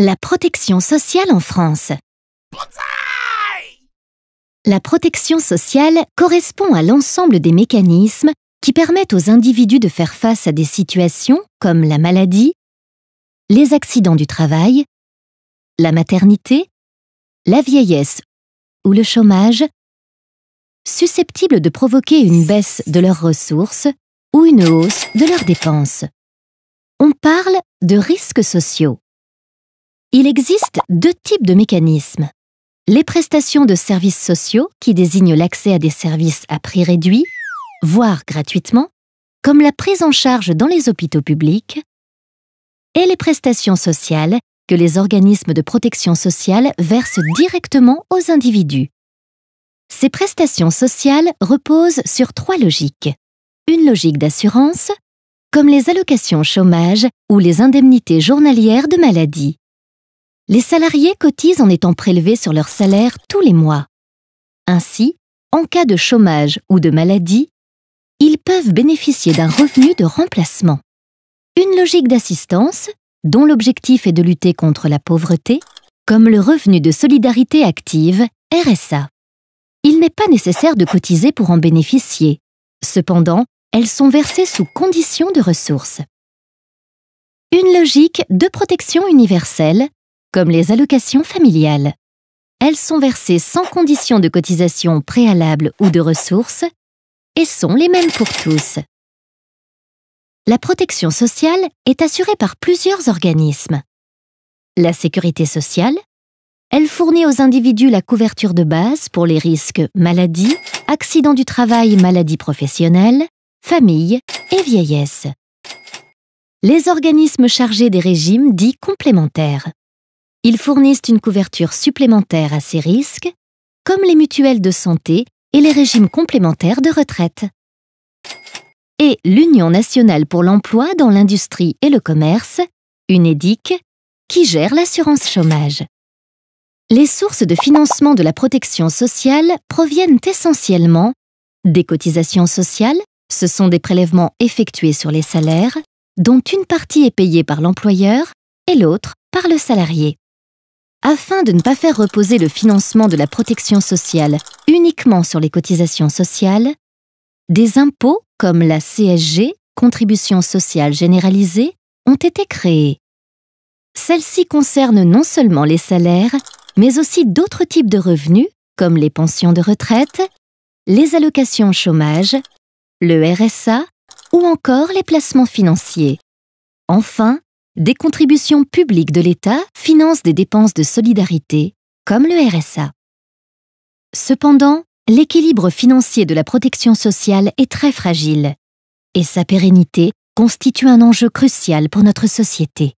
La protection sociale en France. La protection sociale correspond à l'ensemble des mécanismes qui permettent aux individus de faire face à des situations comme la maladie, les accidents du travail, la maternité, la vieillesse ou le chômage, susceptibles de provoquer une baisse de leurs ressources ou une hausse de leurs dépenses. On parle de risques sociaux. Il existe deux types de mécanismes. Les prestations de services sociaux qui désignent l'accès à des services à prix réduit, voire gratuitement, comme la prise en charge dans les hôpitaux publics, et les prestations sociales que les organismes de protection sociale versent directement aux individus. Ces prestations sociales reposent sur trois logiques. Une logique d'assurance, comme les allocations chômage ou les indemnités journalières de maladie. Les salariés cotisent en étant prélevés sur leur salaire tous les mois. Ainsi, en cas de chômage ou de maladie, ils peuvent bénéficier d'un revenu de remplacement. Une logique d'assistance, dont l'objectif est de lutter contre la pauvreté, comme le revenu de solidarité active, RSA. Il n'est pas nécessaire de cotiser pour en bénéficier. Cependant, elles sont versées sous conditions de ressources. Une logique de protection universelle, comme les allocations familiales. Elles sont versées sans condition de cotisation préalable ou de ressources et sont les mêmes pour tous. La protection sociale est assurée par plusieurs organismes. La sécurité sociale, elle fournit aux individus la couverture de base pour les risques maladie, accident du travail, maladie professionnelle, famille et vieillesse. Les organismes chargés des régimes dits complémentaires. Ils fournissent une couverture supplémentaire à ces risques, comme les mutuelles de santé et les régimes complémentaires de retraite. Et l'Union nationale pour l'emploi dans l'industrie et le commerce, UNEDIC, qui gère l'assurance chômage. Les sources de financement de la protection sociale proviennent essentiellement des cotisations sociales, ce sont des prélèvements effectués sur les salaires, dont une partie est payée par l'employeur et l'autre par le salarié. Afin de ne pas faire reposer le financement de la protection sociale uniquement sur les cotisations sociales, des impôts comme la CSG, Contribution sociale généralisée, ont été créés. Celles-ci concernent non seulement les salaires, mais aussi d'autres types de revenus, comme les pensions de retraite, les allocations chômage, le RSA ou encore les placements financiers. Enfin, des contributions publiques de l'État financent des dépenses de solidarité, comme le RSA. Cependant, l'équilibre financier de la protection sociale est très fragile, et sa pérennité constitue un enjeu crucial pour notre société.